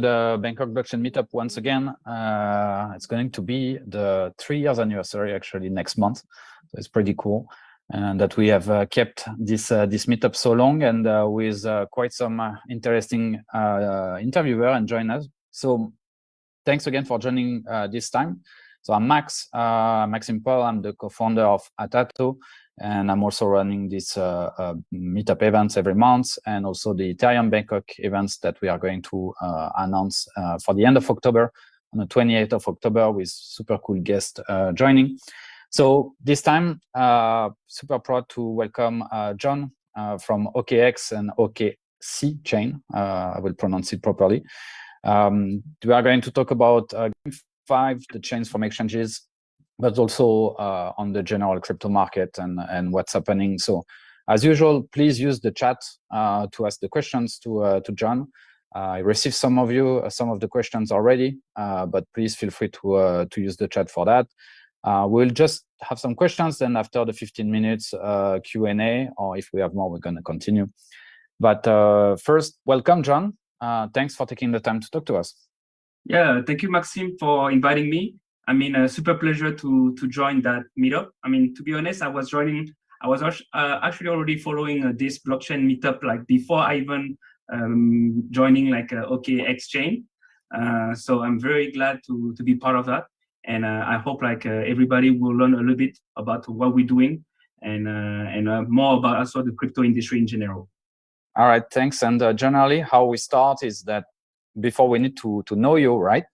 the Bangkok Blockchain Meetup once again. It's going to be the 3 years anniversary actually next month, so it's pretty cool, and that we have kept this meetup so long, and with quite some interesting interviewer and joiners. So thanks again for joining this time. So I'm Maxime Paul. I'm the co-founder of Atato, and I'm also running this meetup events every month, and also the Ethereum Bangkok events that we are going to announce for the end of October, on the 28th of October, with super cool guests joining. So this time, super proud to welcome John from OKX and OKX Chain. I will pronounce it properly. We are going to talk about GameFi, the chains from exchanges, but also on the general crypto market and what's happening. So as usual, please use the chat to ask the questions to John. I received some of the questions already, but please feel free to use the chat for that. We'll just have some questions, and after the 15 minutes Q&A, or if we have more, we're going to continue. But first, welcome, John. Thanks for taking the time to talk to us. Yeah, thank you, Maxime, for inviting me. I mean, a super pleasure to join that meetup. I mean, to be honest, I was actually already following this blockchain meetup like before I even joining like OKX Chain. So I'm very glad to be part of that, and I hope like everybody will learn a little bit about what we're doing, and more about also the crypto industry in general. All right, thanks. And generally, how we start is that before we need to know you, right?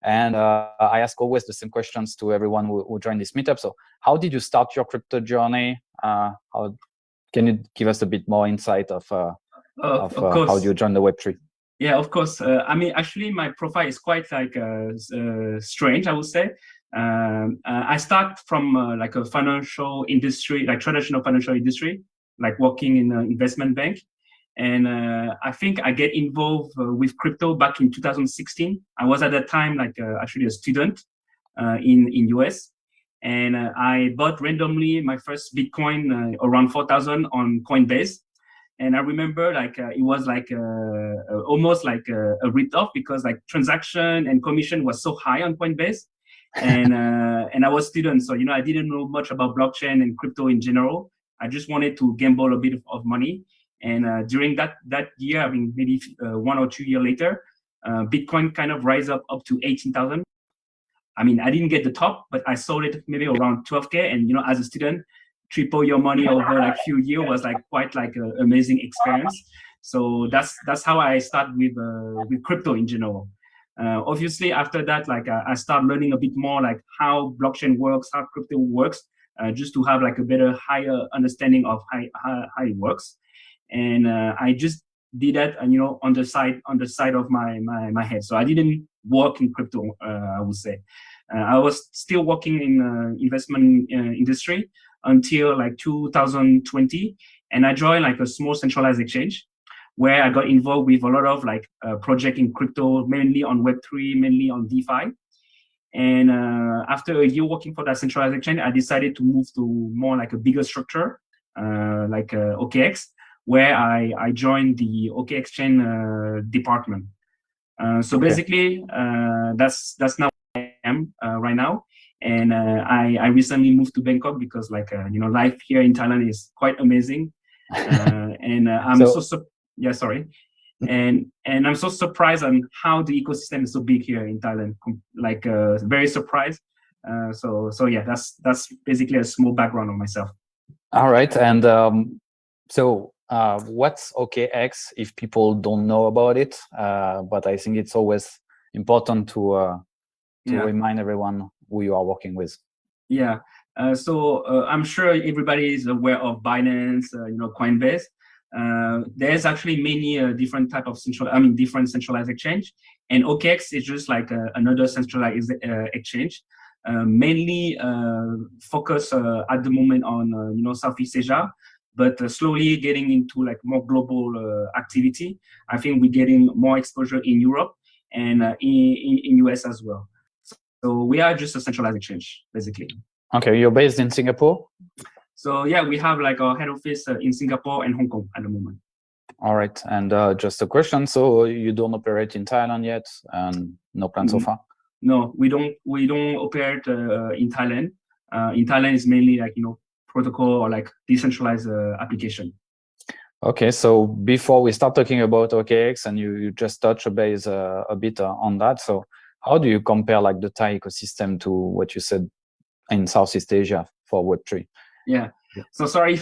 And I ask always the same questions to everyone who joined this meetup. So how did you start your crypto journey? Can you give us a bit more insight of how you joined the Web3? Yeah, of course. I mean, actually, my profile is quite like strange, I would say. I start from like a financial industry, like traditional financial industry, like working in an investment bank. And I think I get involved with crypto back in 2016. I was at that time like actually a student in US, and I bought randomly my first Bitcoin around 4,000 on Coinbase. And I remember like it was like almost like a rip-off, because like transaction and commission was so high on Coinbase, and I was a student, so I didn't know much about blockchain and crypto in general. I just wanted to gamble a bit of money. And during that year, I mean, maybe 1 or 2 years later, Bitcoin kind of rise up to 18,000. I mean, I didn't get the top, but I sold it maybe around 12K. And, as a student, triple your money over like few years was like quite like an amazing experience. So that's how I start with crypto in general. Obviously, after that, like I start learning a bit more like how blockchain works, how crypto works, just to have like a better, higher understanding of how it works. And I just did that, and on the side of my head. So I didn't work in crypto. I would say I was still working in investment industry until like 2020, and I joined like a small centralized exchange where I got involved with a lot of like project in crypto, mainly on Web3, mainly on DeFi. And after a year working for that centralized exchange, I decided to move to more like a bigger structure, like OKX, where I joined the OKX Chain department. So basically, that's now where I am right now. And I recently moved to Bangkok because like, life here in Thailand is quite amazing. And I'm And I'm so surprised on how the ecosystem is so big here in Thailand, like very surprised. So yeah, that's basically a small background on myself. All right. And so what's OKX if people don't know about it? But I think it's always important to remind everyone who you are working with. Yeah. So I'm sure everybody is aware of Binance, Coinbase. There's actually many different type of different centralized exchange, and OKX is just like another centralized exchange, mainly focus at the moment on Southeast Asia, but slowly getting into like more global activity. I think we're getting more exposure in Europe and in US as well. So we are just a centralized exchange, basically. Okay, you're based in Singapore? So yeah, we have like our head office in Singapore and Hong Kong at the moment. All right, and just a question. So you don't operate in Thailand yet, and no plan so far? No, we don't operate in Thailand. In Thailand, it's mainly like protocol or like decentralized application. Okay, so before we start talking about OKX, and you just touch a base a bit on that. So how do you compare like the Thai ecosystem to what you said in Southeast Asia for Web3? Yeah. So sorry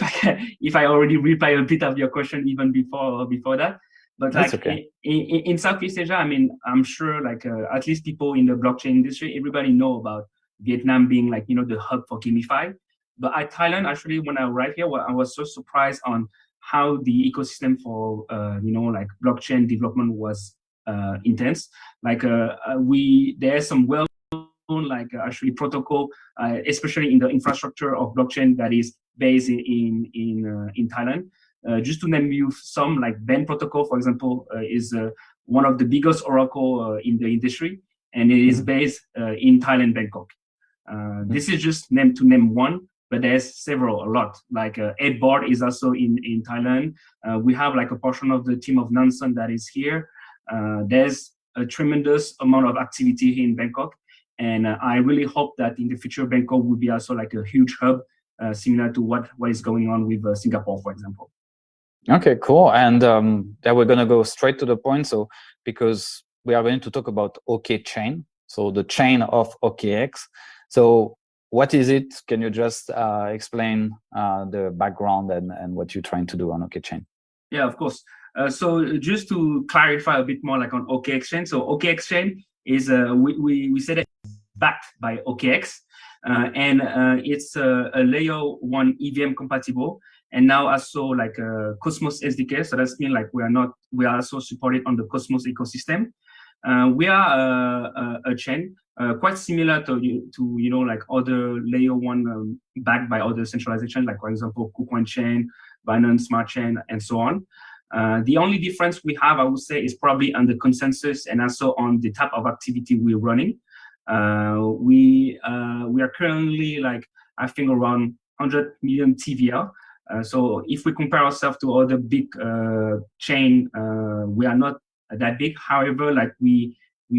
if I already replied a bit of your question even before that. But That's like okay. in Southeast Asia, I mean, I'm sure like at least people in the blockchain industry, everybody know about Vietnam being like the hub for GameFi. But at Thailand, actually, when I arrived here, I was so surprised on how the ecosystem for like blockchain development was intense. Like there's some like actually protocol, especially in the infrastructure of blockchain that is based in Thailand. Just to name you some, like BEN protocol, for example, is one of the biggest oracle in the industry, and it is based in Thailand, Bangkok. This is just to name one, but there's several, a lot. Like Edboard is also in Thailand. We have like a portion of the team of Nansen that is here. There's a tremendous amount of activity here in Bangkok. And I really hope that in the future, Bangkok will be also like a huge hub, similar to what is going on with Singapore, for example. Okay, cool. And yeah, we're going to go straight to the point. So because we are going to talk about OKX Chain, so the chain of OKX. So what is it? Can you just explain the background and what you're trying to do on OKX Chain? Yeah, of course. So just to clarify a bit more like on OKX Chain. So OKX Chain is, we said it backed by OKX, and it's a layer 1 EVM compatible, and now also like Cosmos SDK. So that's mean like we are also supported on the Cosmos ecosystem. We are a chain quite similar to like other layer 1 backed by other centralization, like for example KuCoin Chain, Binance Smart Chain, and so on. The only difference we have, I would say, is probably on the consensus and also on the type of activity we're running. We are currently like, I think, around 100 million TVL. So if we compare ourselves to other big chain, we are not that big. However, like we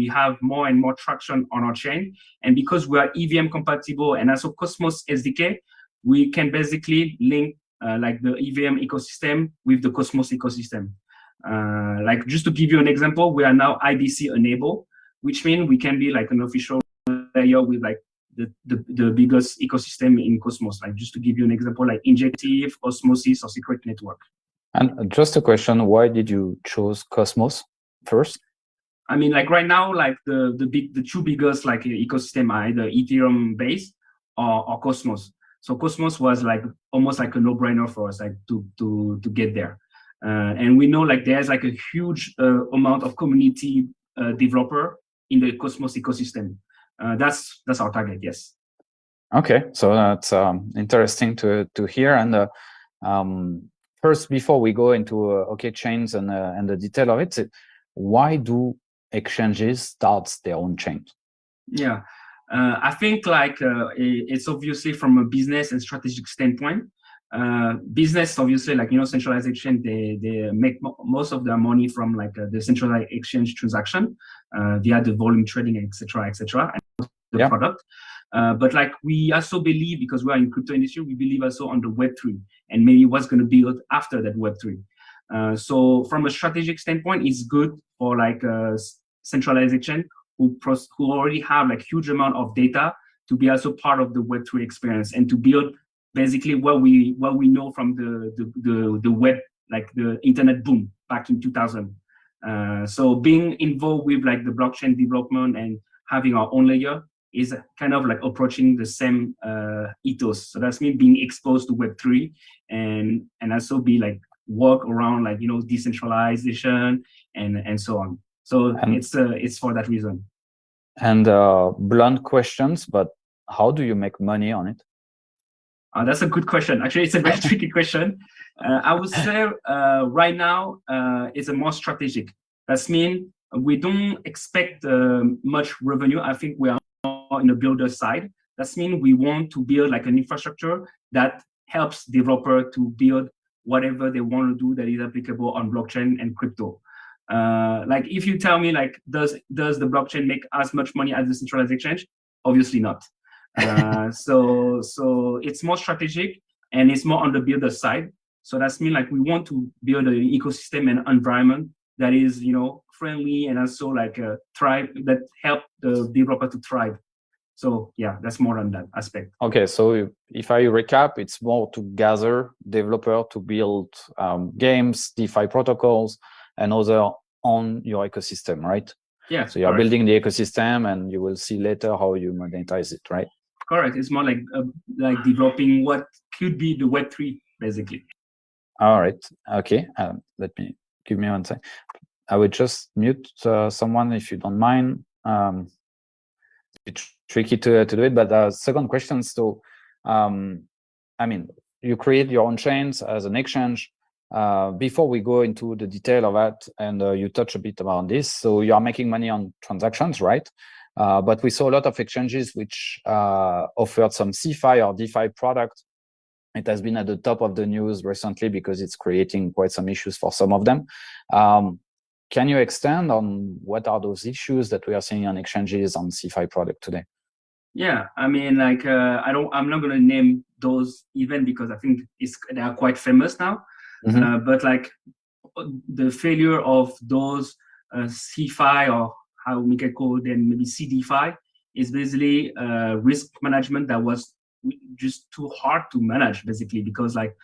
have more and more traction on our chain, and because we are EVM compatible and also Cosmos SDK, we can basically link like the EVM ecosystem with the Cosmos ecosystem. Like just to give you an example, we are now IBC enabled, which means we can be like an official layer with like the biggest ecosystem in Cosmos. Like just to give you an example, like Injective, Osmosis, or Secret Network. And just a question: why did you choose Cosmos first? I mean, like right now, like the two biggest like ecosystem are either Ethereum based or Cosmos. So Cosmos was like almost like a no-brainer for us, like to get there. And we know like there's like a huge amount of community developer in the Cosmos ecosystem. That's our target, yes. Okay, so that's interesting to hear. And first, before we go into OKX Chains and the detail of it, why do exchanges start their own chain? Yeah, I think like it's obviously from a business and strategic standpoint. Business, obviously, like centralized exchange, they make most of their money from like the centralized exchange transaction via the volume trading, etc., and the product. But like we also believe, because we are in crypto industry, we believe also on the Web3 and maybe what's going to build after that Web3. So from a strategic standpoint, it's good for like centralized exchange who already have like huge amount of data to be also part of the Web3 experience and to build basically what we know from the web, like the internet boom back in 2000. So being involved with like the blockchain development and having our own layer is kind of like approaching the same ethos. So that's me being exposed to Web3 and also be like work around like decentralization and so on. So it's for that reason. And blunt questions, but how do you make money on it? That's a good question. Actually, it's a very tricky question. I would say right now it's a more strategic. That means we don't expect much revenue. I think we are in the builder side. That means we want to build like an infrastructure that helps developer to build whatever they want to do that is applicable on blockchain and crypto. Like if you tell me like, does the blockchain make as much money as the centralized exchange? Obviously not. So it's more strategic and it's more on the builder side. So that's mean like we want to build an ecosystem and environment that is, you know, friendly and also like thrive, that help the developer to thrive. So yeah, that's more on that aspect. Okay, so if I recap, it's more to gather developer to build games, DeFi protocols, and other on your ecosystem, right? Yeah. So you're building the ecosystem, and you will see later how you monetize it, right? Correct. It's more like developing what could be the Web3, basically. All right. Okay. Give me one second. I would just mute someone if you don't mind. It's tricky to do it, but second question. So, I mean, you create your own chains as an exchange. Before we go into the detail of that, and you touch a bit about this, so you are making money on transactions, right? But we saw a lot of exchanges which offered some CeFi or DeFi product. It has been at the top of the news recently because it's creating quite some issues for some of them. Can you extend on what are those issues that we are seeing on exchanges on CeFi product today? Yeah, I mean, like I'm not gonna name those even because I think they are quite famous now. Mm-hmm. But like the failure of those CeFi, or how we can call them, maybe CDFi, is basically risk management that was just too hard to manage, basically, because like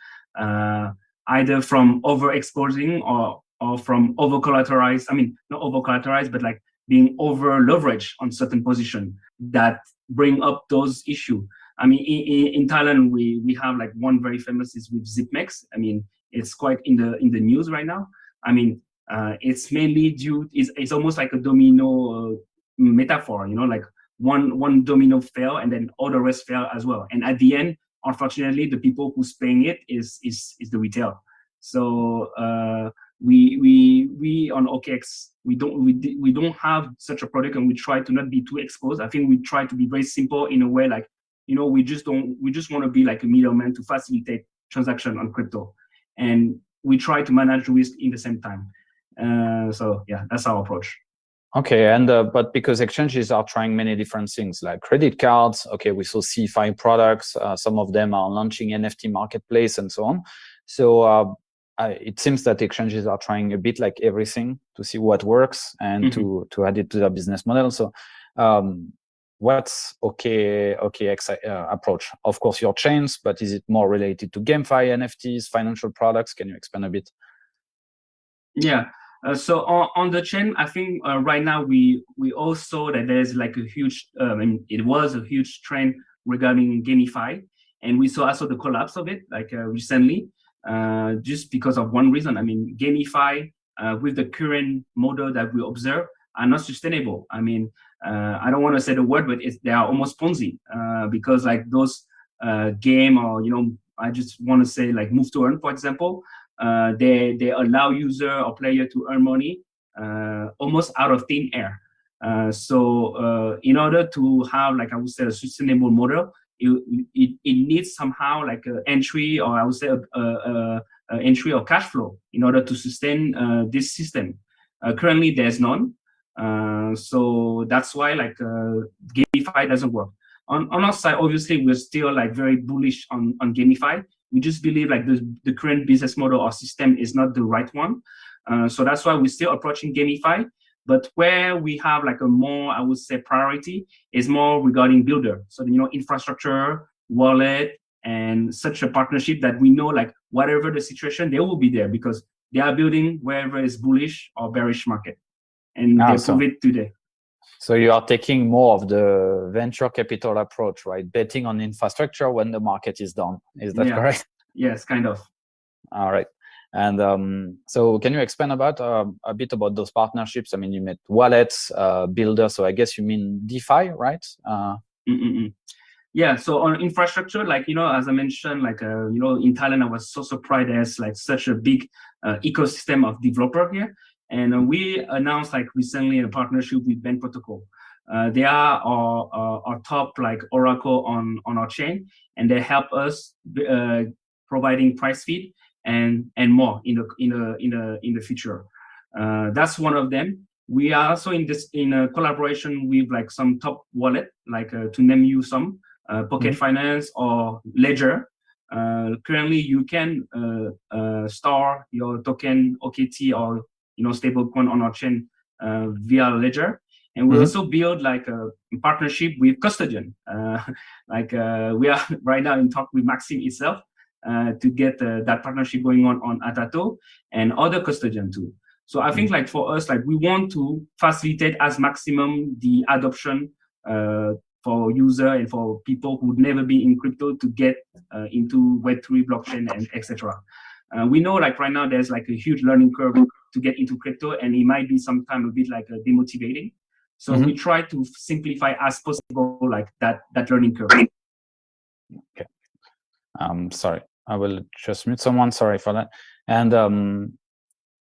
either from overexposing or from over collateralized, I mean, not over collateralized, but like being over leveraged on certain position that bring up those issues. I mean, in Thailand, we have like one very famous is with ZipMex. I mean, it's quite in the news right now. I mean, it's mainly due, it's almost like a domino metaphor, you know, like one domino fell and then all the rest fell as well. And at the end, unfortunately, the people who's paying it is the retail. So we on OKX, we don't have such a product, and we try to not be too exposed. I think we try to be very simple in a way, like, you know, we just want to be like a middleman to facilitate transaction on crypto, and we try to manage risk in the same time. So yeah, that's our approach. Okay, and but because exchanges are trying many different things like credit cards, okay, we saw CeFi products, some of them are launching NFT marketplace and so on. So it seems that exchanges are trying a bit like everything to see what works and to add it to their business model. So what's OKX approach? Of course, your chains, but is it more related to GameFi, NFTs, financial products? Can you expand a bit? Yeah. So on the chain, I think right now we all saw that there's like a huge, and it was a huge trend regarding GameFi, and we saw also the collapse of it like recently, just because of one reason. I mean, GameFi with the current model that we observe are not sustainable. I mean, I don't want to say the word, but they are almost Ponzi because like those game, or you know, I just want to say like move to earn, for example. They allow user or player to earn money almost out of thin air. So in order to have, like I would say, a sustainable model, it needs somehow like an entry, or I would say a entry or cash flow in order to sustain this system. Currently, there's none. So that's why like GameFi doesn't work. On our side, obviously, we're still like very bullish on GameFi. We just believe like the current business model or system is not the right one. So that's why we're still approaching GameFi. But where we have like a more, I would say, priority is more regarding builder. So, you know, infrastructure, wallet, and such a partnership that we know like whatever the situation, they will be there because they are building wherever is bullish or bearish market. And they prove it today. So you are taking more of the venture capital approach, right? Betting on infrastructure when the market is down. Is that correct? Yes, kind of. All right. And so can you expand about a bit about those partnerships? I mean, you met wallets, builders. So I guess you mean DeFi, right? Yeah. So on infrastructure, like, you know, as I mentioned, like, you know, in Thailand, I was so surprised there's like such a big ecosystem of developer here. And we announced like recently a partnership with Bank Protocol. They are our top like oracle on our chain, and they help us providing price feed and more in the future. That's one of them. We are also in a collaboration with like some top wallet, like to name you some, Pocket Finance or Ledger. Currently, you can store your token OKT or stablecoin on our chain via Ledger, and we also build like a partnership with custodian. We are right now in talk with Maxim itself to get that partnership going on Atato and other custodian too. So I think like for us, like we want to facilitate as maximum the adoption for user and for people who would never be in crypto to get into Web3 blockchain and etc. We know like right now there's like a huge learning curve to get into crypto, and it might be sometimes a bit like demotivating. So we try to simplify as possible like that learning curve. Okay. Sorry, I will just mute someone. Sorry for that. And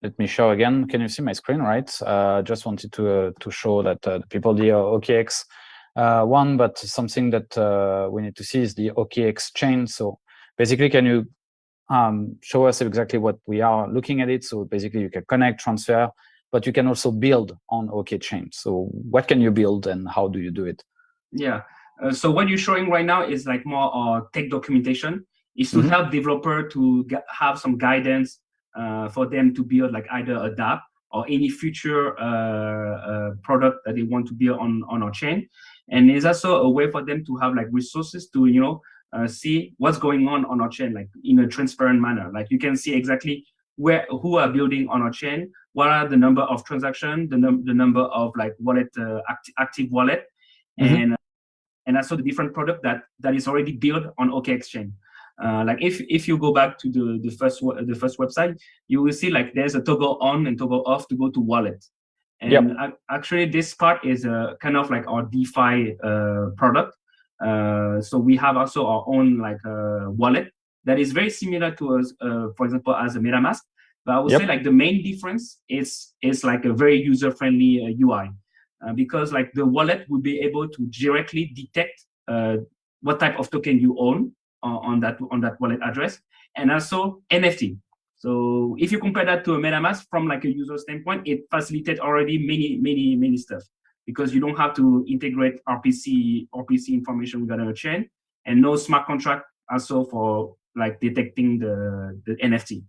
let me show again. Can you see my screen, right? Just wanted to show that the people, the OKX one, but something that we need to see is the OKX chain. So basically, can you show us exactly what we are looking at it? So basically, you can connect, transfer, but you can also build on OKX Chain. So what can you build and how do you do it? Yeah. So what you're showing right now is like more tech documentation. Is to help developer to have some guidance for them to build like either a dApp or any future product that they want to build on our chain. And it's also a way for them to have like resources to see what's going on our chain, like in a transparent manner. Like you can see exactly who are building on our chain, what are the number of transactions, the number of like wallet active wallet, and also the different product that is already built on OKX Chain. Like if you go back to the first website, you will see like there's a toggle on and toggle off to go to wallet. And actually this part is kind of like our DeFi product. So we have also our own like wallet that is very similar to us, for example, as a MetaMask. But I would say like the main difference is like a very user-friendly UI. Because like the wallet will be able to directly detect what type of token you own on that wallet address, and also NFT. So if you compare that to a MetaMask from like a user standpoint, it facilitates already many stuff, because you don't have to integrate RPC information regarding a chain, and no smart contract also for like detecting the NFT.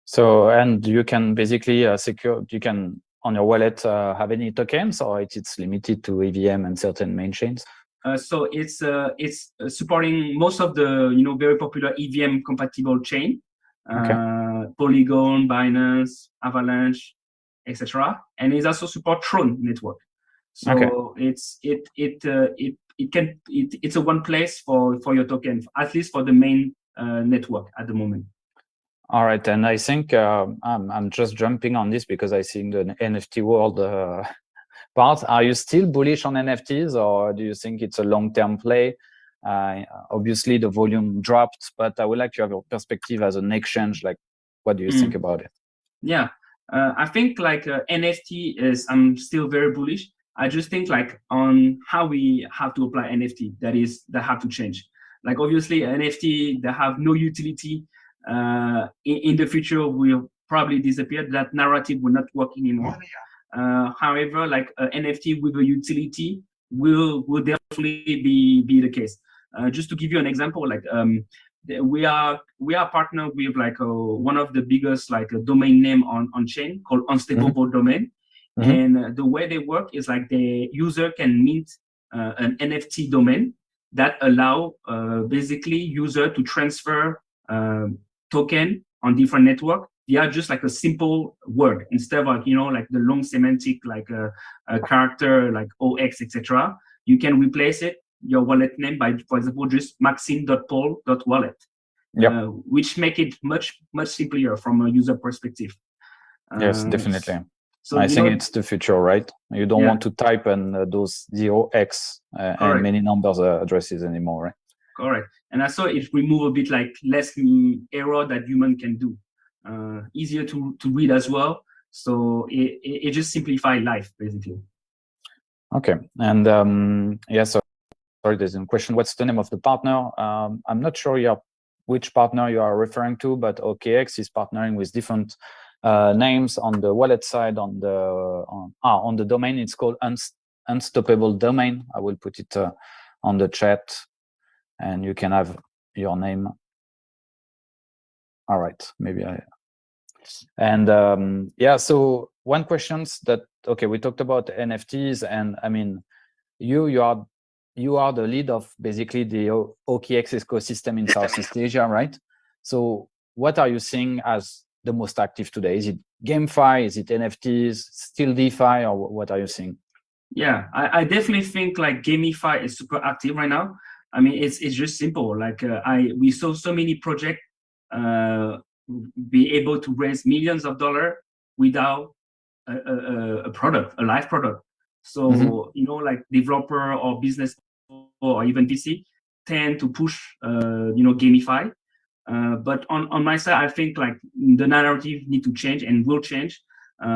So, and you can basically you can on your wallet have any tokens, or it's limited to EVM and certain main chains? So it's supporting most of the very popular EVM compatible chain, Polygon, Binance, Avalanche, etc. And it also support Tron network. So it's a one place for your token, at least for the main network at the moment. All right, and I think I'm just jumping on this because I think the NFT world part. Are you still bullish on NFTs, or do you think it's a long-term play? Obviously, the volume dropped, but I would like to have your perspective as an exchange. Like, what do you think about it? Yeah, I think like NFT I'm still very bullish. I just think like on how we have to apply NFT that have to change. Like obviously NFT that have no utility in the future will probably disappear. That narrative will not work anymore. However, like NFT with a utility will definitely be the case. Just to give you an example, like we are partnered with like one of the biggest like domain name on chain called Unstable Domain. And the way they work is like the user can mint an NFT domain that allow basically user to transfer token on different network via just like a simple word, instead of like like the long semantic like a character like OX etc. You can replace your wallet name by, for example, just maxim.pol.wallet, which make it much simpler from a user perspective. Yes, definitely. So I think it's the future, right? You don't want to type in those 0x and many numbers addresses anymore, right? Correct. And also it remove a bit like less error that human can do. Easier to read as well. So it just simplify life basically. Okay. And so sorry, there's a question. What's the name of the partner? I'm not sure you're which partner you are referring to, but OKX is partnering with different names on the wallet side. On the domain, it's called Unstoppable Domain. I will put it on the chat, and you can have your name. All right, maybe yeah. So one questions that, okay, we talked about NFTs, and I mean, you are the lead of basically the OKX ecosystem in Southeast Asia, right? So what are you seeing as the most active today? Is it GameFi? Is it NFTs? Still DeFi? Or what are you seeing? Yeah, I definitely think like GameFi is super active right now. I mean, it's just simple. Like we saw so many projects be able to raise millions of dollars without a product, a live product. So you know, like developer or business or even VC tend to push you know, GameFi. But on my side, I think like the narrative need to change and will change.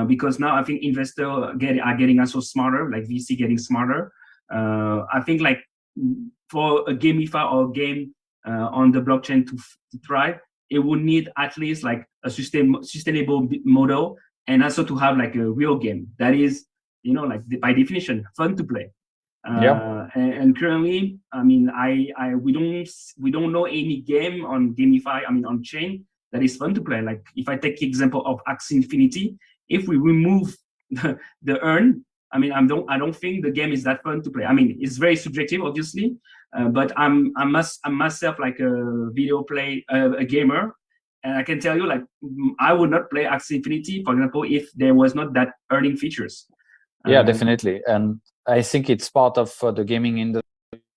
Because now I think investors are getting also smarter, like VC getting smarter. I think like for a GameFi or game on the blockchain to thrive, it would need at least like a sustainable model, and also to have like a real game that is, you know, like by definition fun to play. And currently, I mean, we don't know any game on GameFi, I mean on chain, that is fun to play. Like if I take the example of Axie Infinity, if we remove the earn, I mean, I don't think the game is that fun to play. I mean, it's very subjective, obviously, but I'm myself like a a gamer, and I can tell you, like, I would not play Axie Infinity, for example, if there was not that earning features. Yeah, definitely, and I think it's part of the gaming industry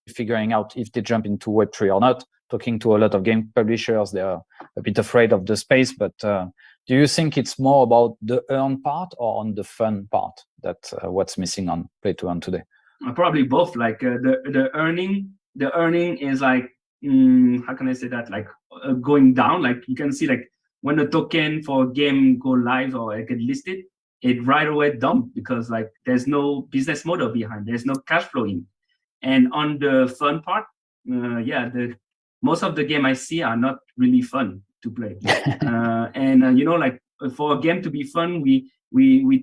figuring out if they jump into Web3 or not. Talking to a lot of game publishers, they are a bit afraid of the space, but do you think it's more about the earn part or on the fun part that what's missing on Play to Earn today? Probably both. Like the earning is like, how can I say that? Like going down. Like you can see, like when the token for a game go live or get listed, it right away dump because like there's no business model behind. There's no cash flow in. And on the fun part, yeah, most of the game I see are not really fun to play. And you know, like for a game to be fun, we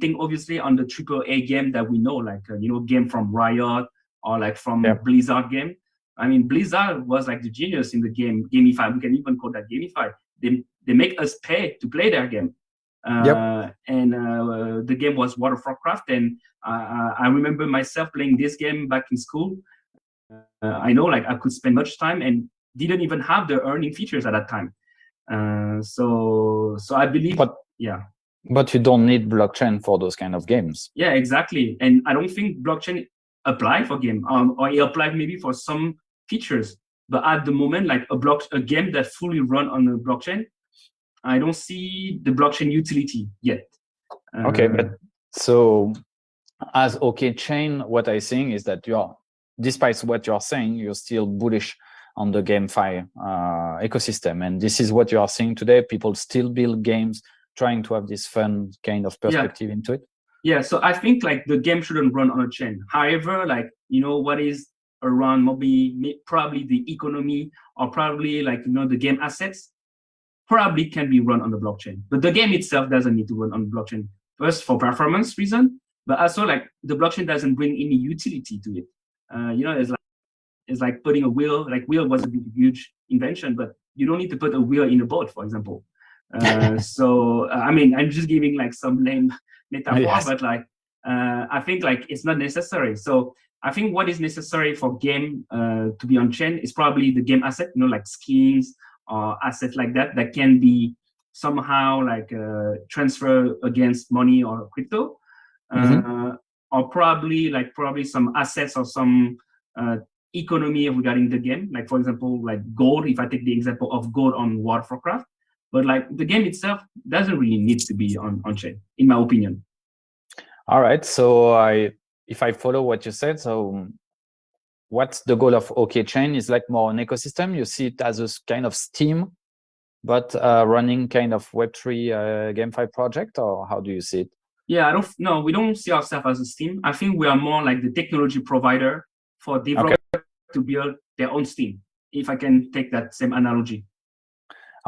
think obviously on the AAA game that we know, like you know, game from Riot or like from Blizzard game. I mean, Blizzard was like the genius in the game GameFi. We can even call that GameFi. They make us pay to play their game. And the game was World of Warcraft, and I remember myself playing this game back in school. I know, like I could spend much time and didn't even have the earning features at that time. So I believe, but you don't need blockchain for those kind of games. Yeah, exactly. And I don't think blockchain apply for game, or it apply maybe for some features. But at the moment, like a game that fully run on a blockchain, I don't see the blockchain utility yet. Okay, but so as OKX Chain, what I think is that despite what you're saying, you're still bullish on the GameFi ecosystem, and this is what you are seeing today. People still build games, trying to have this fun kind of perspective into it. Yeah, so I think like the game shouldn't run on a chain. However, like you know what is around probably the economy or probably like you know the game assets probably can be run on the blockchain, but the game itself doesn't need to run on the blockchain. First, for performance reason, but also like the blockchain doesn't bring any utility to it. You know, it's like putting a wheel. Like wheel was a huge invention, but you don't need to put a wheel in a boat, for example. So I mean, I'm just giving like some lame metaphor, but like I think like it's not necessary. So I think what is necessary for game to be on chain is probably the game asset, you know, like skins or assets like that can be somehow like transferred against money or crypto, or probably some assets or some economy regarding the game, like for example like gold, if I take the example of gold on World of Warcraft. But like the game itself doesn't really need to be on chain, in my opinion. All right, so if I follow what you said, so what's the goal of OKX Chain is like more an ecosystem. You see it as a kind of Steam, but running kind of Web3 GameFi project, or how do you see it? Yeah, we don't see ourselves as a Steam. I think we are more like the technology provider for developers to build their own Steam, if I can take that same analogy.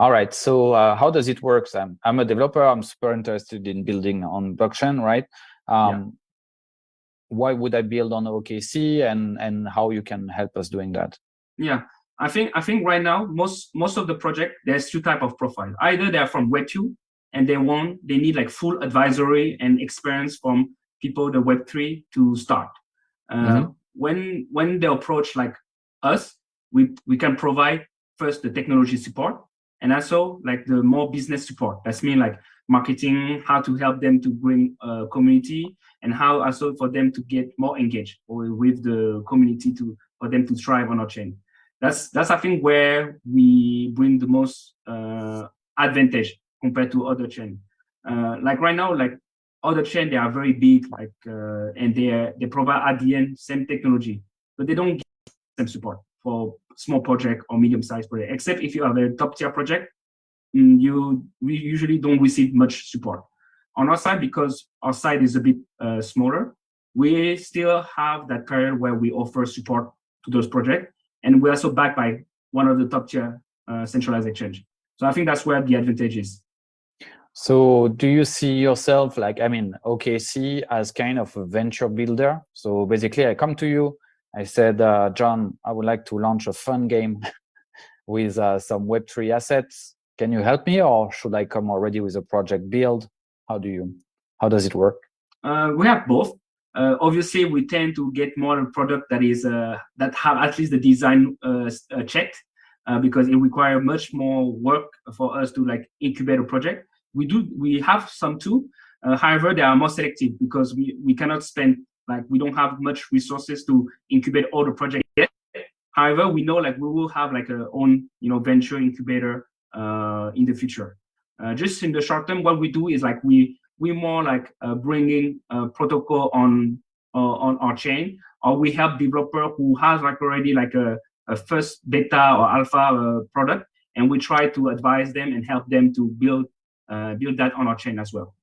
All right. So how does it work? I'm a developer. I'm super interested in building on blockchain, right? Why would I build on OKC, and how you can help us doing that? Yeah, I think right now most of the project, there's two type of profile. Either they're from Web2 and they need like full advisory and experience from people the Web3 to start. When they approach like us, we can provide first the technology support and also like the more business support. That's mean like marketing, how to help them to bring a community, and how also for them to get more engaged with the community for them to thrive on our chain. That's I think where we bring the most advantage compared to other chain. Like right now, like other chain, they are very big, like and they provide at the end same technology, but they don't give same support for small project or medium-sized project. Except if you have a top-tier project, we usually don't receive much support. On our side, because our side is a bit smaller, we still have that period where we offer support to those projects, and we're also backed by one of the top-tier centralized exchange. So I think that's where the advantage is. So do you see yourself like, I mean, OKC as kind of a venture builder? So basically I come to you, I said, John, I would like to launch a fun game with some Web3 assets. Can you help me, or should I come already with a project build? How does it work? We have both. Obviously, we tend to get more product that is that have at least the design checked, because it requires much more work for us to like incubate a project. We have some too. However, they are more selective because we cannot spend, like, we don't have much resources to incubate all the projects yet. However, we know like we will have like our own, venture incubator in the future. Just in the short term, what we do is like we more like bringing a protocol on our chain, or we help developer who has like already like a first beta or alpha product, and we try to advise them and help them to build that on our chain as well.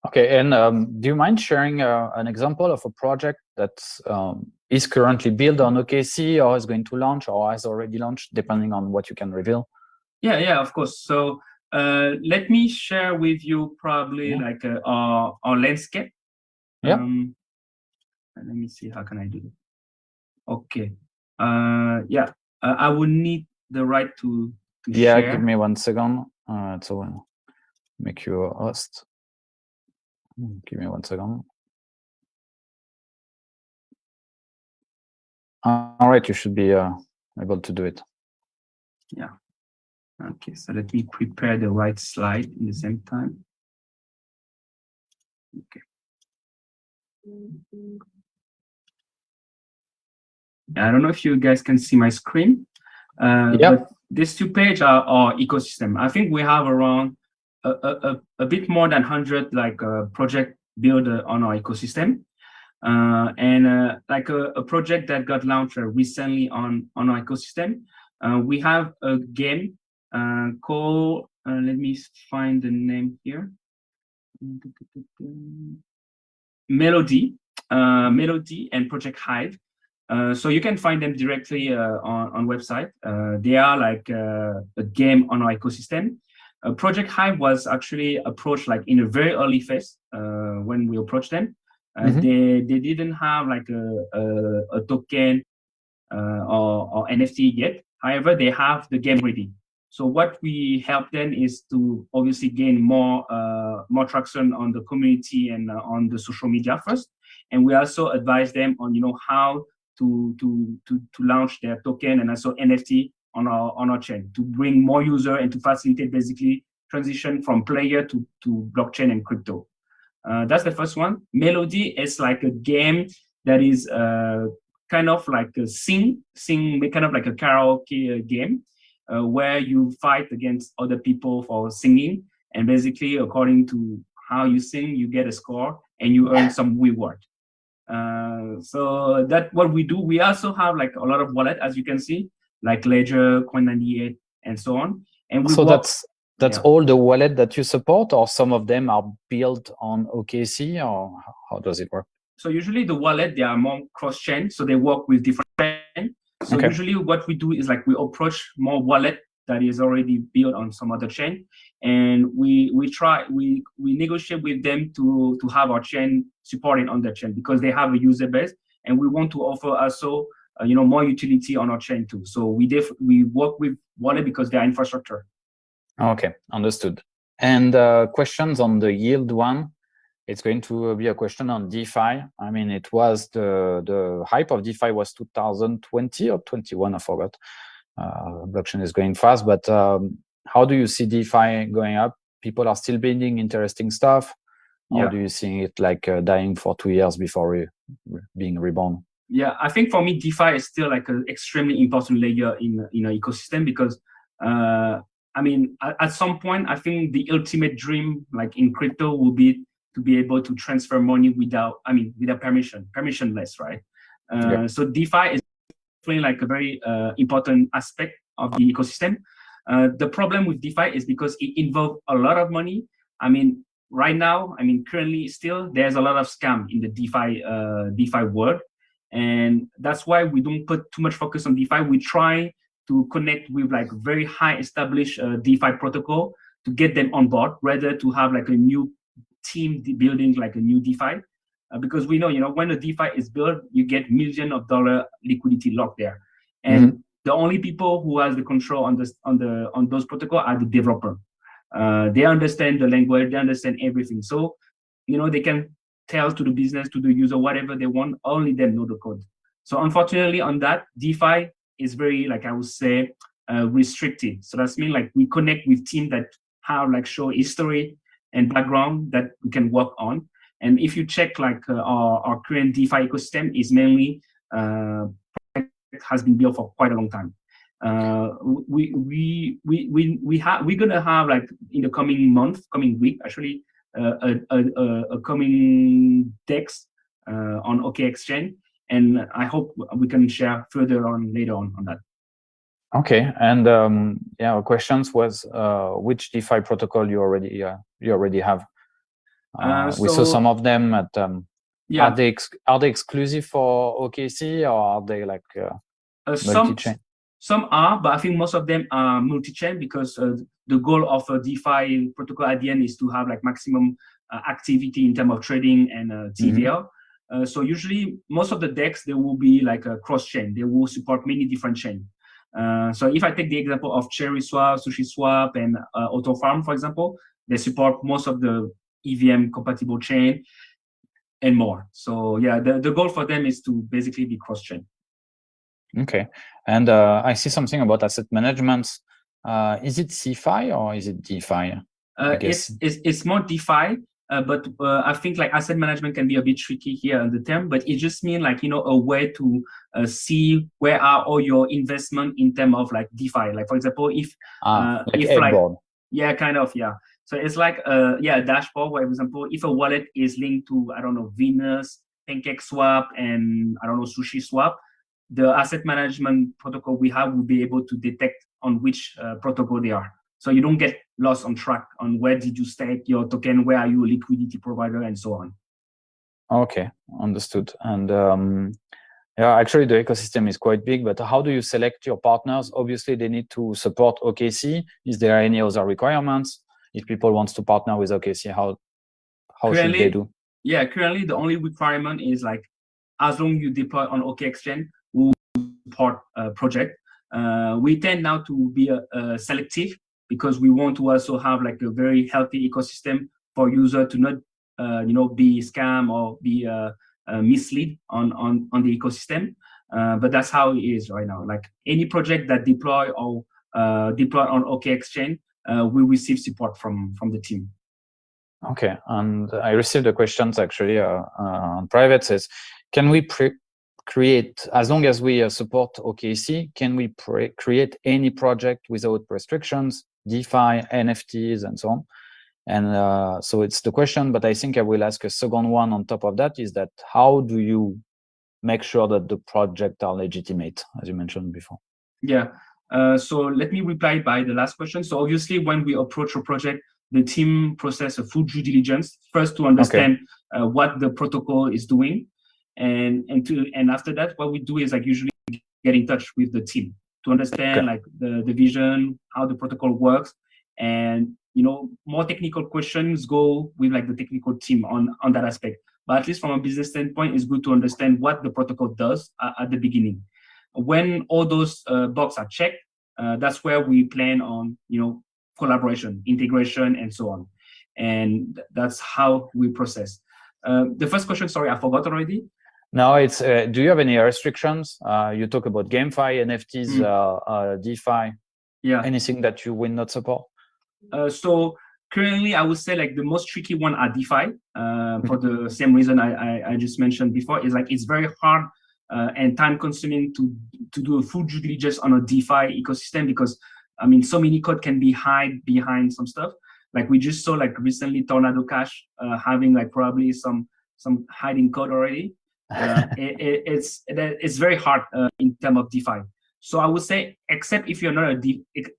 Okay, and do you mind sharing an example of a project that is currently built on OKC, or is going to launch, or has already launched, depending on what you can reveal? Yeah, of course. So let me share with you probably like our landscape. Yeah. Let me see, how can I do it? Okay. I would need the right to share. Yeah, give me 1 second. So I'll make you a host. Give me 1 second. All right, you should be able to do it. Yeah. Okay, so let me prepare the right slide in the same time. Okay. I don't know if you guys can see my screen. But these two pages are our ecosystem. I think we have around a bit more than 100 like project built on our ecosystem, and like a project that got launched recently on our ecosystem. We have a game called let me find the name here. Melody and Project Hive. So you can find them directly on website. They are like a game on our ecosystem. Project Hive was actually approached like in a very early phase when we approached them. They didn't have like a token or NFT yet. However, they have the game ready. So what we help them is to obviously gain more traction on the community and on the social media first, and we also advise them on how to launch their token and also NFT on our chain to bring more user and to facilitate basically transition from player to blockchain and crypto. That's the first one. Melody is like a game that is kind of like a sing, kind of like a karaoke game where you fight against other people for singing, and basically according to how you sing, you get a score and you earn some reward. So that's what we do. We also have like a lot of wallet, as you can see, like Ledger, Coin98, and so on. And so that's all the wallet that you support, or some of them are built on OKC, or how does it work? So usually the wallet, they are more cross-chain, so they work with different chains. So usually what we do is like we approach more wallet that is already built on some other chain, and we negotiate with them to have our chain supported on their chain because they have a user base, and we want to offer also more utility on our chain too. So we work with Wallet because they are infrastructure. Okay, understood. And questions on the yield one. It's going to be a question on DeFi. I mean, it was the hype of DeFi was 2020 or 21, I forgot. Blockchain is going fast, but how do you see DeFi going up? People are still building interesting stuff. Yeah. Or do you see it like dying for 2 years before being reborn? Yeah, I think for me, DeFi is still like an extremely important layer in an ecosystem because, I mean, at some point, I think the ultimate dream, like in crypto, will be to be able to transfer money without permissionless, right? So DeFi is definitely like a very important aspect of the ecosystem. The problem with DeFi is because it involves a lot of money. I mean, right now, currently still, there's a lot of scam in the DeFi world. And that's why we don't put too much focus on DeFi. We try to connect with like very high established DeFi protocol to get them on board, rather to have like a new team building like a new DeFi, because we know, when a DeFi is built, you get millions of dollars liquidity locked there, and the only people who has the control on those protocols are the developer. They understand the language, they understand everything, so they can tell to the business, to the user, whatever they want. Only them know the code. So unfortunately, on that, DeFi is very, like I would say, restricted. So that's mean like we connect with teams that have like show history and background that we can work on. And if you check like our current DeFi ecosystem is mainly has been built for quite a long time. We're gonna have like in the coming week actually a coming DEX on OKX Chain, and I hope we can share further on later on that. Okay, and our questions was which DeFi protocol you already have. We saw some of them at. Are they exclusive for OKC, or are they like multi-chain? Some are, but I think most of them are multi-chain because the goal of a DeFi protocol at the end is to have like maximum activity in terms of trading and TVL. So usually most of the DEX, they will be like a cross-chain. They will support many different chains. So if I take the example of Cherry Swap, Sushi Swap, and Auto Farm, for example, they support most of the EVM compatible chain and more. So yeah, the goal for them is to basically be cross-chain. Okay, and I see something about asset management. Is it CeFi or is it DeFi? It's more DeFi, but I think like asset management can be a bit tricky here on the term. But it just means like a way to see where are all your investment in terms of like DeFi. Like for example, if kind of. So it's like a dashboard where, for example, if a wallet is linked to Venus, PancakeSwap, and Sushi Swap, the asset management protocol we have will be able to detect on which protocol they are. So you don't get lost on track on where did you stake your token, where are you a liquidity provider, and so on. Okay, understood. And actually the ecosystem is quite big, but how do you select your partners? Obviously they need to support OKC. Is there any other requirements? If people want to partner with OKC, how should they do? Yeah, currently the only requirement is like, as long as you deploy on OKX Chain, we will support a project. We tend now to be selective because we want to also have like a very healthy ecosystem for user to not, be scam or be misled on the ecosystem. But that's how it is right now. Like any project that deploy on OKX Chain, we receive support from the team. Okay, and I received the questions actually on private. Says, can we create, as long as we support OKC, can we create any project without restrictions, DeFi, NFTs, and so on? And so it's the question, but I think I will ask a second one on top of that, is that how do you make sure that the projects are legitimate, as you mentioned before? Yeah, so let me reply by the last question. So obviously when we approach a project, the team process a full due diligence, first to understand what the protocol is doing. And after that, what we do is like usually get in touch with the team. to understand like the vision, how the protocol works, and more technical questions go with like the technical team on that aspect. But at least from a business standpoint, it's good to understand what the protocol does at the beginning. When all those boxes are checked, that's where we plan on collaboration, integration, and so on. And that's how we process. The first question, sorry, I forgot already. No, it's do you have any restrictions? You talk about GameFi, NFTs, DeFi. Yeah. Anything that you will not support? So currently, I would say like the most tricky one are DeFi. For the same reason I just mentioned before, is like it's very hard and time consuming to do a full due diligence on a DeFi ecosystem, because I mean so many code can be hide behind some stuff. Like we just saw like recently Tornado Cash having like probably some hiding code already. It's very hard in terms of DeFi. So I would say, except if you're not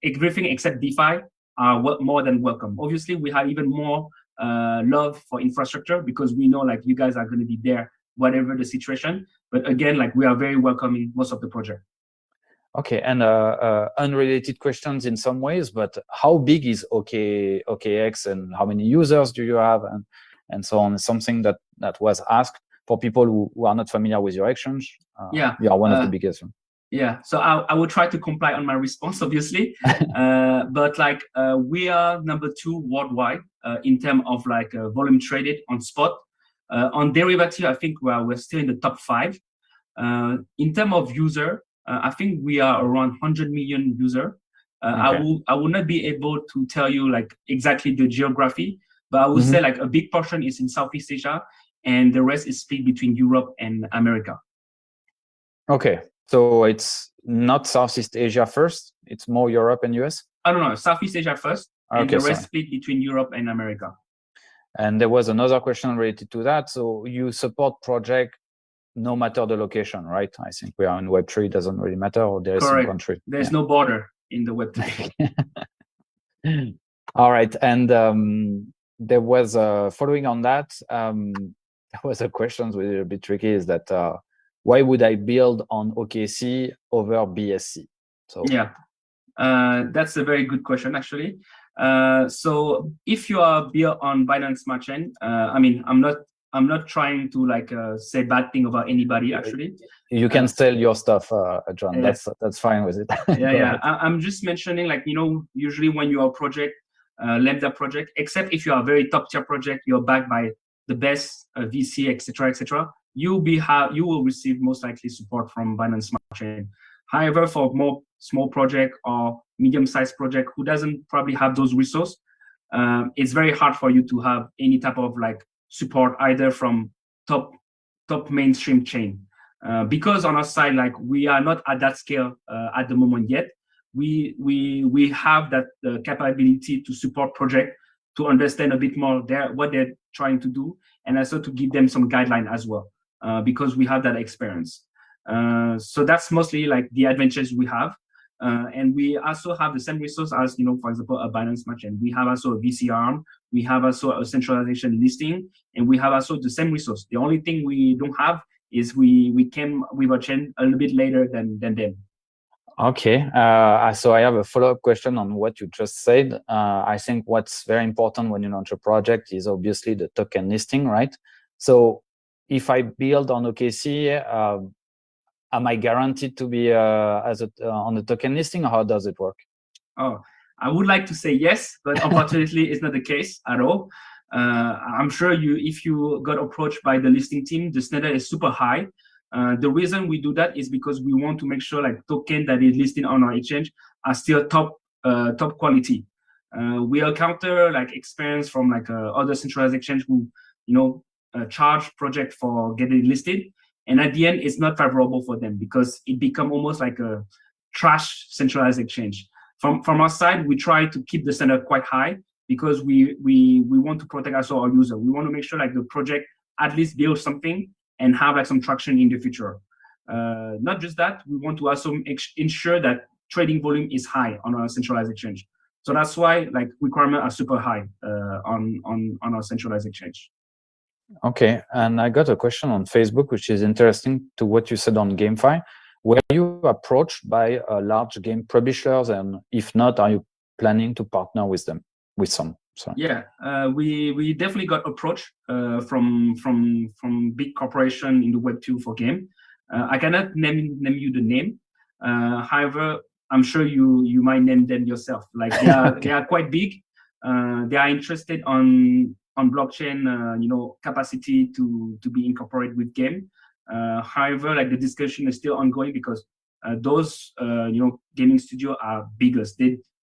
everything except DeFi are more than welcome. Obviously, we have even more love for infrastructure, because we know like you guys are going to be there whatever the situation. But again, like we are very welcoming most of the project. Okay, and unrelated questions in some ways, but how big is OKX and how many users do you have, and so on? Something that was asked for people who are not familiar with your exchange. Yeah, you are one of the biggest. Yeah, so I will try to comply on my response, obviously, but like we are number 2 worldwide in terms of like volume traded on spot. On derivative, I think we're still in the top 5. In terms of user, I think we are around 100 million user. Okay. I will not be able to tell you like exactly the geography, but I would say like a big portion is in Southeast Asia, and the rest is split between Europe and America. Okay, so it's not Southeast Asia first; it's more Europe and US. I don't know, Southeast Asia first, and the rest split between Europe and America. And there was another question related to that. So you support project no matter the location, right? I think we are in Web3, it doesn't really matter, or there is some country. There's no border in the Web3. All right, and there was following on that, there was a question which is a bit tricky, is that why would I build on OKC over BSC? So yeah, that's a very good question actually. So if you are built on Binance Smart Chain, I mean, I'm not trying to like say bad thing about anybody actually. You can sell your stuff, John. Yeah. That's fine with it. Yeah. I'm just mentioning like, usually when you are a project, Lambda project, except if you are a very top tier project, you're backed by the best VC, etc. You will receive most likely support from Binance Smart Chain. However, for more small project or medium-sized project who doesn't probably have those resources, it's very hard for you to have any type of like support either from top mainstream chain, because on our side, like we are not at that scale at the moment yet. We have that capability to support project, to understand a bit more what they're trying to do, and also to give them some guideline as well, because we have that experience. So that's mostly like the advantages we have. And we also have the same resource as, for example, a Binance Smart Chain. We have also a VC arm. We have also a centralization listing, and we have also the same resource. The only thing we don't have is we came with a chain a little bit later than them. Okay, so I have a follow-up question on what you just said. I think what's very important when you launch a project is obviously the token listing, right? So if I build on OKC, am I guaranteed to be on the token listing, or how does it work? Oh, I would like to say yes, but unfortunately, it's not the case at all. I'm sure if you got approached by the listing team, the standard is super high. The reason we do that is because we want to make sure like token that is listed on our exchange are still top quality. We encounter like experience from like other centralized exchange who charge project for getting listed. And at the end, it's not favorable for them because it become almost like a trash centralized exchange. From our side, we try to keep the standard quite high because we want to protect also our user. We want to make sure like the project at least build something and have like some traction in the future. Not just that, we want to also ensure that trading volume is high on our centralized exchange. So that's why like requirements are super high on our centralized exchange. Okay, and I got a question on Facebook, which is interesting to what you said on GameFi. Were you approached by large game publishers, and if not, are you planning to partner with them, with some? Sorry. Yeah, we definitely got approached from big corporation in the Web2 for game. I cannot name you the name. However, I'm sure you might name them yourself. Like they are quite big. They are interested on blockchain, capacity to be incorporated with game. However, like the discussion is still ongoing because those gaming studio are biggest.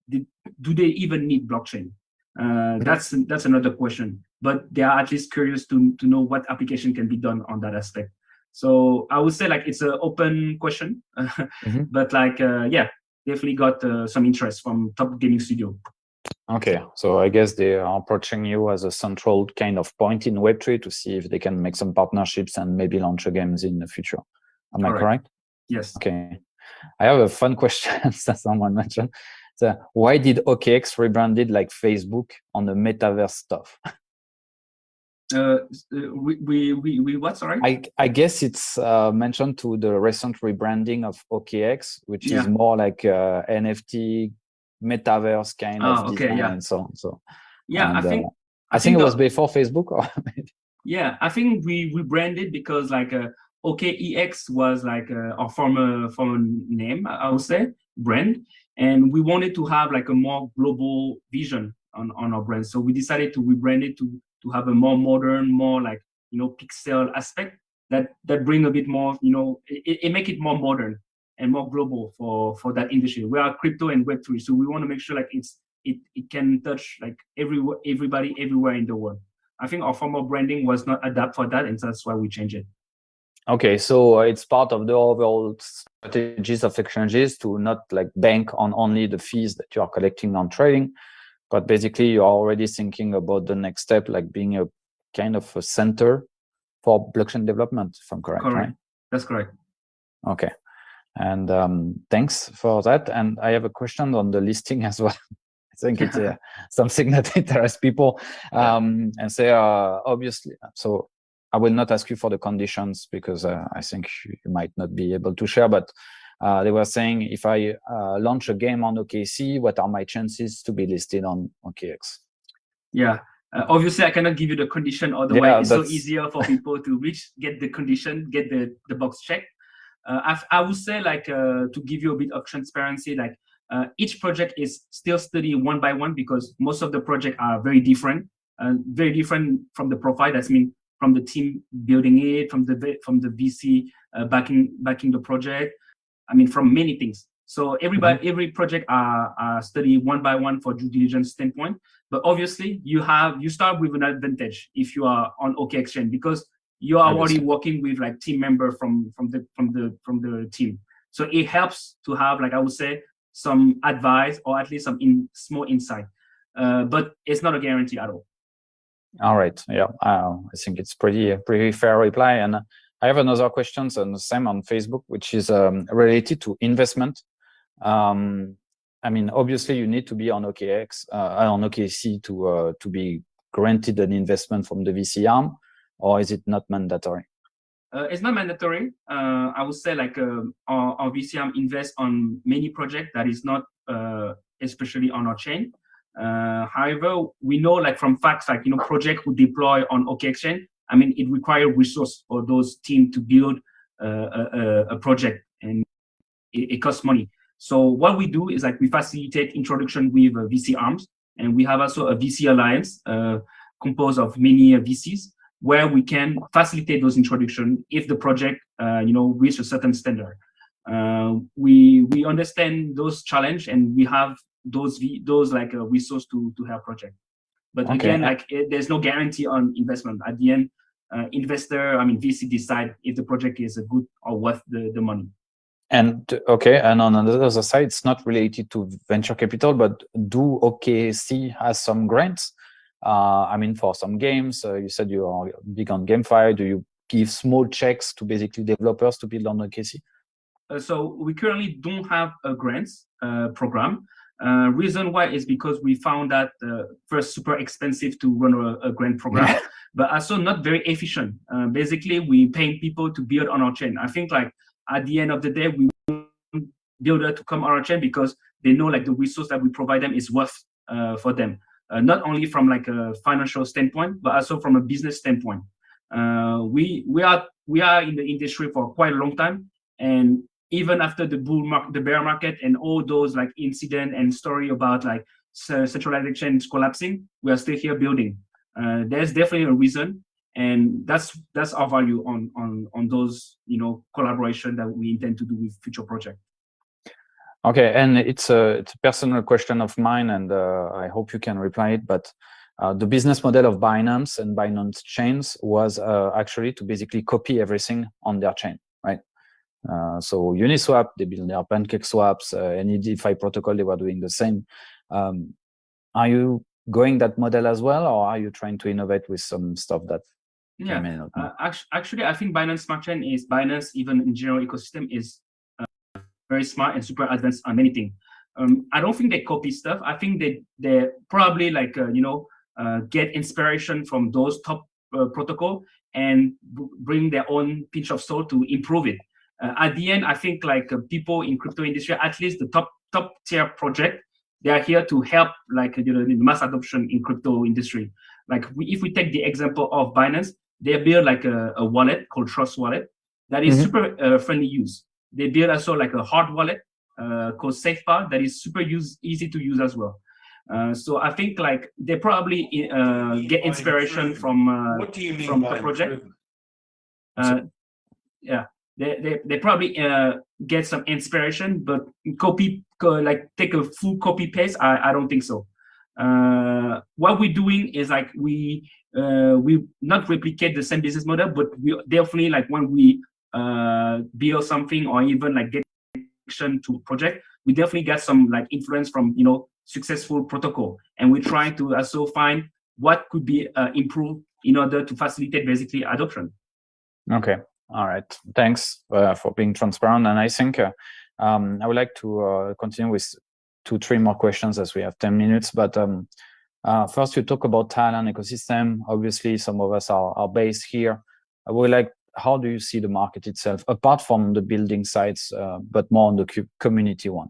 Do they even need blockchain? That's another question. But they are at least curious to know what application can be done on that aspect. So I would say like it's an open question, but like yeah, definitely got some interest from top gaming studio. Okay, so I guess they are approaching you as a central kind of point in Web3 to see if they can make some partnerships and maybe launch games in the future. Am I correct? Yes. Okay. I have a fun question that someone mentioned. So why did OKX rebranded like Facebook on the metaverse stuff? We what? Sorry. I guess it's mentioned to the recent rebranding of OKX, which is more like NFT metaverse kind of design. Yeah. So yeah, and, I think it was before Facebook. Or yeah, I think we rebranded because like OKEX was like our former name, I would say, brand, and we wanted to have like a more global vision on our brand. So we decided to rebrand it to have a more modern, more like pixel aspect that bring a bit more, it make it more modern and more global for that industry. We are crypto and Web3, so we want to make sure like it can touch like everybody everywhere in the world. I think our former branding was not adapt for that, and that's why we changed it. Okay, so it's part of the overall strategies of exchanges to not like bank on only the fees that you are collecting on trading, but basically you are already thinking about the next step, like being a kind of a center for blockchain development, if I'm correct. Correct. Right? That's correct. Okay. And thanks for that. And I have a question on the listing as well. I think it's something that interests people. And say, obviously, so I will not ask you for the conditions because I think you might not be able to share, but they were saying if I launch a game on OKC, what are my chances to be listed on OKX? Yeah. Obviously, I cannot give you the condition, otherwise it's so easier for people to get the condition, get the box checked. I would say like to give you a bit of transparency, like each project is still studied one by one because most of the projects are very different from the profile. That's mean from the team building it, from the VC backing the project. I mean from many things. So every project are studied one by one for due diligence standpoint. But obviously you start with an advantage if you are on OKX Chain because you are already working with like team member from the team. So it helps to have like I would say some advice or at least some small insight. But it's not a guarantee at all. All right. Yeah, I think it's pretty fair reply. And I have another question, and the same on Facebook, which is related to investment. I mean, obviously, you need to be on OKX, on OKC to be granted an investment from the VC arm, or is it not mandatory? It's not mandatory. I would say like our VC arm invests on many projects that is not especially on our chain. However, we know like from facts, like project who deploy on OKX Chain, I mean it requires resource for those teams to build a project, and it costs money. So what we do is like we facilitate introduction with VC arms, and we have also a VC alliance composed of many VCs where we can facilitate those introduction if the project reach a certain standard. We understand those challenge, and we have those like a resource to help project. But again, like there's no guarantee on investment. At the end, VC decide if the project is good or worth the money. And and on the other side, it's not related to venture capital, but do OKC has some grants? I mean, for some games, you said you are big on GameFi. Do you give small checks to basically developers to build on OKC? So we currently don't have a grants program. Reason why is because we found that first super expensive to run a grant program, but also not very efficient. Basically, we paying people to build on our chain. I think like at the end of the day, we want builder to come on our chain because they know like the resource that we provide them is worth for them, not only from like a financial standpoint, but also from a business standpoint. We are in the industry for quite a long time, and even after the the bear market and all those like incident and story about like centralized exchange collapsing, we are still here building. There's definitely a reason, and that's our value on those collaboration that we intend to do with future projects. Okay, and it's a personal question of mine, and I hope you can reply it. But the business model of Binance and Binance chains was actually to basically copy everything on their chain, right? So Uniswap, they build their pancake swaps, any DeFi protocol, they were doing the same. Are you going that model as well, or are you trying to innovate with some stuff that you may not know? Actually, I think Binance Smart Chain is Binance, even in general ecosystem, is very smart and super advanced on many things. I don't think they copy stuff. I think they probably like get inspiration from those top protocol and bring their own pinch of salt to improve it. At the end, I think like people in crypto industry, at least the top tier project, they are here to help like the mass adoption in crypto industry. Like if we take the example of Binance, they build like a wallet called Trust Wallet that is super friendly use. They build also like a hard wallet called CeFi that is super easy to use as well. So I think like they probably get inspiration from the project. Yeah, they probably get some inspiration, but take a full copy paste. I don't think so. What we're doing is like we not replicate the same business model, but we definitely like when we build something or even like get action to project, we definitely get some like influence from successful protocol, and we're trying to also find what could be improved in order to facilitate basically adoption. Okay, all right, thanks for being transparent. And I think I would like to continue with 2-3 more questions as we have 10 minutes. But first, you talk about Thailand ecosystem. Obviously, some of us are based here. I would like, how do you see the market itself, apart from the building sites, but more on the community one?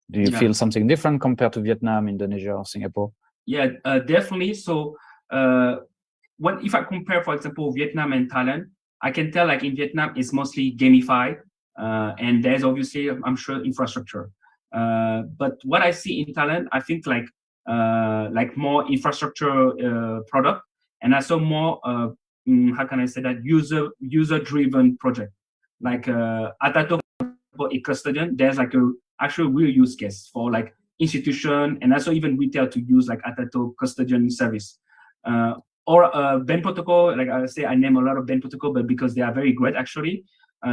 Do you feel something different compared to Vietnam, Indonesia, or Singapore? Yeah, definitely. So if I compare, for example, Vietnam and Thailand, I can tell like in Vietnam, it's mostly gamified, and there's obviously, I'm sure, infrastructure. But what I see in Thailand, I think like more infrastructure product, and also more how can I say that, user-driven project. Like Atato for a custodian, there's like a actual real use case for like institution and also even retail to use like Atato custodian service. Or Ben protocol, like I say, I name a lot of Ben protocol, but because they are very great actually,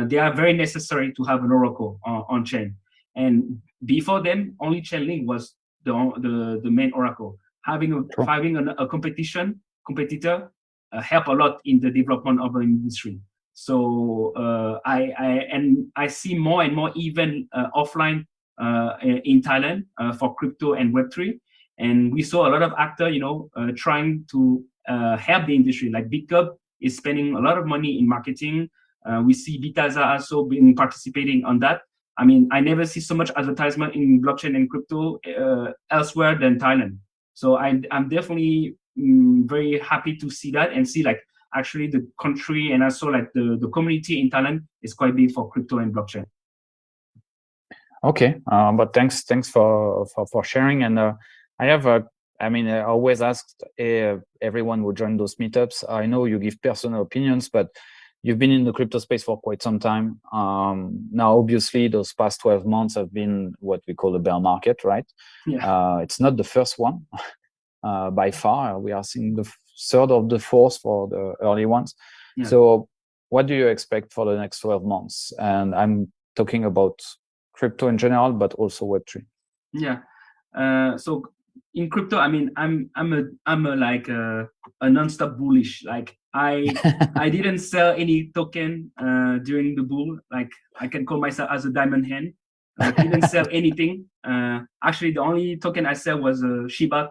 they are very necessary to have an oracle on chain. And before them, only Chainlink was the main oracle. Having a competitor help a lot in the development of the industry. So I see more and more even offline in Thailand for crypto and Web3, and we saw a lot of actors, trying to help the industry. Like BitCub is spending a lot of money in marketing. We see Bitaza also been participating on that. I mean, I never see so much advertisement in blockchain and crypto elsewhere than Thailand. So I'm definitely very happy to see that and see like actually the country and also like the community in Thailand is quite big for crypto and blockchain. Okay, but thanks for sharing. And I have I always asked everyone who join those meetups. I know you give personal opinions, but you've been in the crypto space for quite some time. Now, obviously, those past 12 months have been what we call a bear market, right? Yeah. It's not the first one by far. We are seeing the third or the fourth for the early ones. Yeah. So what do you expect for the next 12 months? And I'm talking about crypto in general, but also Web3. Yeah. So in crypto, I mean, I'm a non-stop bullish. Like I didn't sell any token during the bull. Like I can call myself as a diamond hand. Like I didn't sell anything. Actually, the only token I sell was a Shiba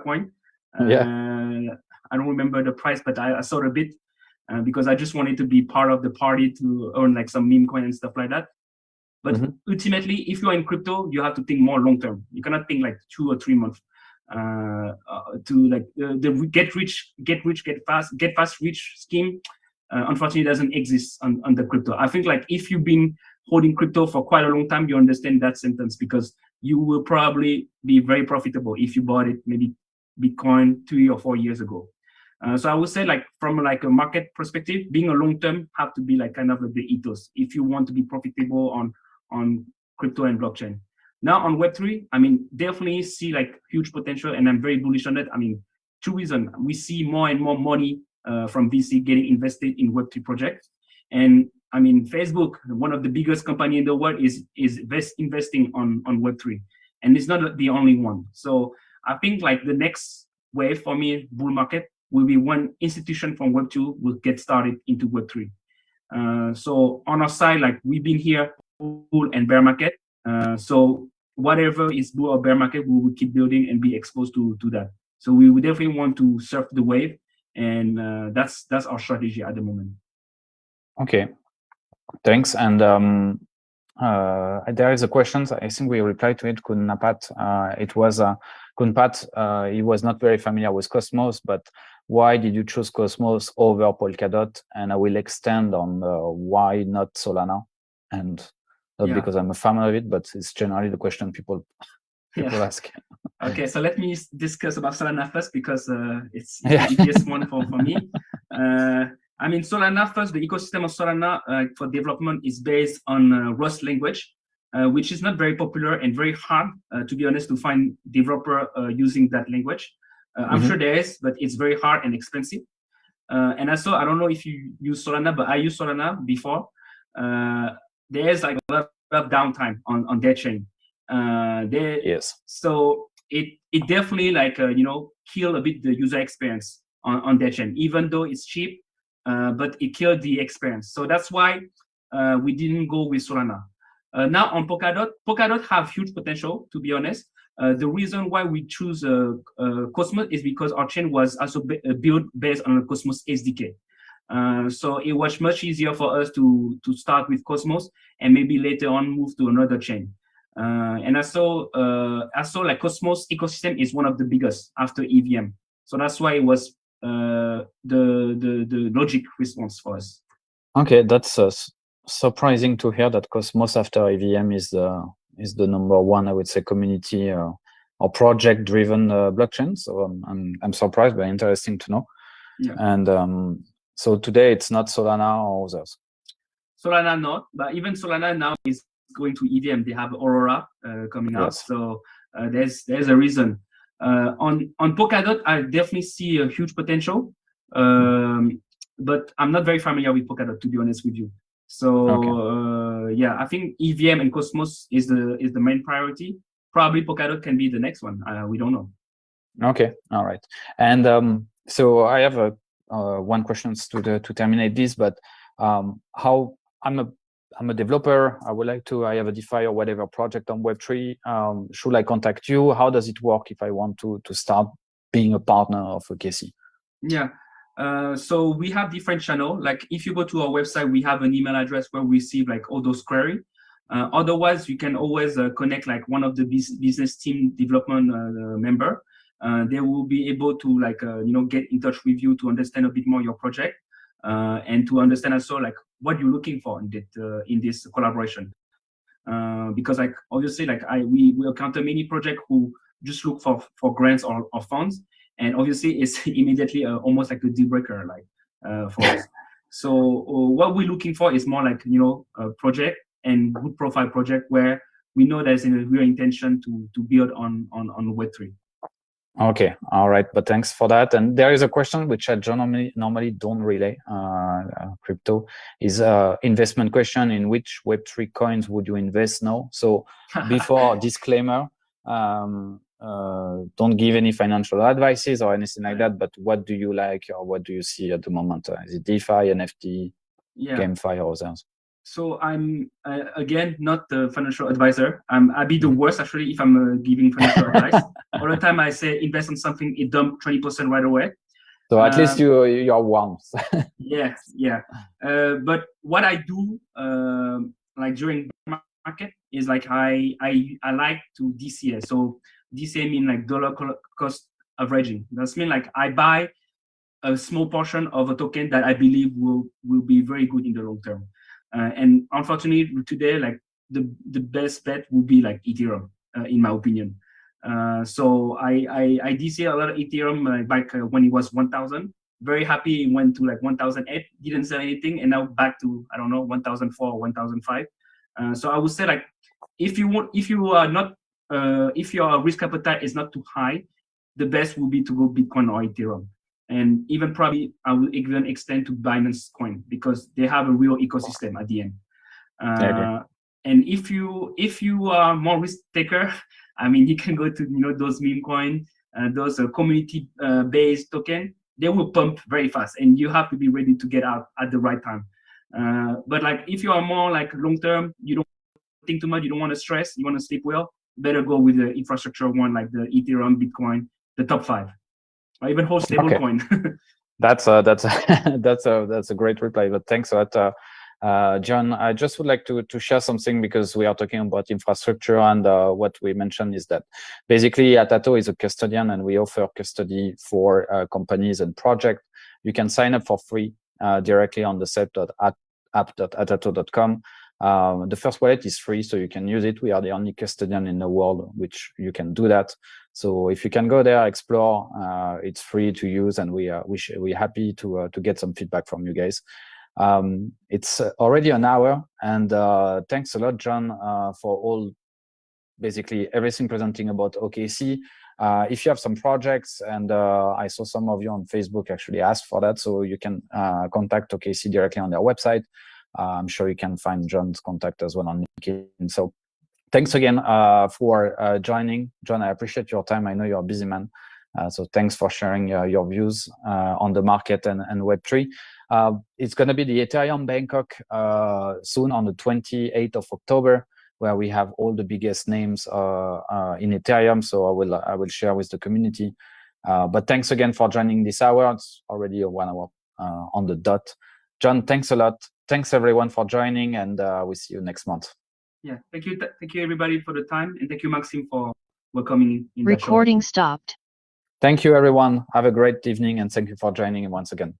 coin. I don't remember the price, but I sold a bit. because I just wanted to be part of the party to earn like some meme coin and stuff like that. But ultimately, if you're in crypto, you have to think more long term. You cannot think like 2 or 3 months to like the get fast rich scheme. Unfortunately, doesn't exist on the crypto. I think like if you've been holding crypto for quite a long time, you understand that sentence, because you will probably be very profitable if you bought it maybe Bitcoin 3 or 4 years ago. So I would say like from like a market perspective, being a long term have to be like kind of like the ethos if you want to be profitable on crypto and blockchain. Now on Web3, I mean, definitely see like huge potential, and I'm very bullish on it. I mean, 2 reasons. We see more and more money from VC getting invested in Web3 projects. And I mean, Facebook, one of the biggest company in the world, is investing on Web3. And it's not the only one. So I think like the next wave for me, bull market, will be when institution from Web2 will get started into Web3. So on our side, like we've been here, bull and bear market. So whatever is bull or bear market, we will keep building and be exposed to that. So we would definitely want to surf the wave, and that's our strategy at the moment. Okay, thanks. And there is a question. I think we replied to it. Kunnapat. It was Kunpat. He was not very familiar with Cosmos, but why did you choose Cosmos over Polkadot? And I will extend on why not Solana, and not because I'm a fan of it, but it's generally the question people ask. Okay, so let me discuss about Solana first, because it's the easiest one for me. I mean, Solana first, the ecosystem of Solana for development is based on Rust language, which is not very popular and very hard, to be honest, to find developer using that language. I'm sure there is, but it's very hard and expensive. And also, I don't know if you use Solana, but I use Solana before. There's like a lot of downtime on their chain. Yes. So it definitely like kill a bit the user experience on their chain, even though it's cheap, but it killed the experience. So that's why we didn't go with Solana. Now on Polkadot have huge potential, to be honest. The reason why we choose Cosmos is because our chain was also built based on a Cosmos SDK. So it was much easier for us to start with Cosmos and maybe later on move to another chain. And also like Cosmos ecosystem is one of the biggest after EVM. So that's why it was the logic response for us. Okay, that's surprising to hear that Cosmos after EVM is the number one, I would say, community or project-driven blockchain. So I'm surprised, but interesting to know. Yeah. And so today it's not Solana or others. Solana not, but even Solana now is going to EVM. They have Aurora coming out, so there's a reason. On Polkadot, I definitely see a huge potential, but I'm not very familiar with Polkadot, to be honest with you. So yeah, I think EVM and Cosmos is the main priority. Probably Polkadot can be the next one. We don't know. Okay, all right. And so I have one question to terminate this, but how I'm a developer. I have a DeFi or whatever project on Web3. Should I contact you? How does it work if I want to start being a partner of OKC? Yeah. So we have different channels. Like if you go to our website, we have an email address where we receive like all those queries. Otherwise, you can always connect like one of the business team development member. They will be able to like get in touch with you to understand a bit more your project and to understand also like what you're looking for in this collaboration. Because like obviously like we encounter many projects who just look for grants or funds, and obviously it's immediately almost like a deal breaker for us. So what we're looking for is more like a project and good profile project where we know there's a real intention to build on Web3. Okay, all right, but thanks for that. And there is a question which I normally don't relay crypto, is investment question. In which Web3 coins would you invest now? So before disclaimer, don't give any financial advices or anything like that, but what do you like or what do you see at the moment? Is it DeFi, NFT, GameFi or others? So I'm again not the financial advisor. I'd be the worst actually if I'm giving financial advice. All the time I say invest on something, it dump 20% right away. So at least you're warm. Yes, yeah. But what I do like during market is like I like to DCA. So DCA mean like dollar cost averaging. That's mean like I buy a small portion of a token that I believe will be very good in the long term. And unfortunately today, like the best bet would be like Ethereum, in my opinion. So I DCA a lot of Ethereum back when it was 1,000. Very happy it went to like 1,008, didn't sell anything, and now back to, I don't know, 1,004 or 1,005. So I would say like if you are not if your risk appetite is not too high, the best will be to go Bitcoin or Ethereum. And even probably I will even extend to Binance Coin because they have a real ecosystem at the end. And if you are more risk taker, I mean, you can go to those meme coin, those community based token. They will pump very fast, and you have to be ready to get out at the right time. But like if you are more like long term, you don't think too much, you don't want to stress, you want to sleep well, better go with the infrastructure one like the Ethereum, Bitcoin, the top 5, or even whole stable coin. That's a great reply. But thanks a lot. John, I just would like to share something because we are talking about infrastructure, and what we mentioned is that basically Atato is a custodian and we offer custody for companies and projects. You can sign up for free directly on the app.atato.com. The first wallet is free, so you can use it. We are the only custodian in the world which you can do that. So if you can go there, explore, it's free to use, and we're happy to get some feedback from you guys. It's already an hour, and thanks a lot, John, for all basically everything presenting about OKC. If you have some projects, and I saw some of you on Facebook actually asked for that, so you can contact OKC directly on their website. I'm sure you can find John's contact as well on LinkedIn. So thanks again for joining. John, I appreciate your time. I know you're a busy man. So thanks for sharing your views on the market and Web3. It's going to be the Ethereum Bangkok soon on the 28th of October, where we have all the biggest names in Ethereum. So I will share with the community. But thanks again for joining this hour. It's already a 1 hour on the dot. John, thanks a lot. Thanks everyone for joining, and we'll see you next month. Yeah, thank you everybody for the time, and thank you Maxime for welcoming in. Recording stopped. Thank you everyone. Have a great evening, and thank you for joining once again.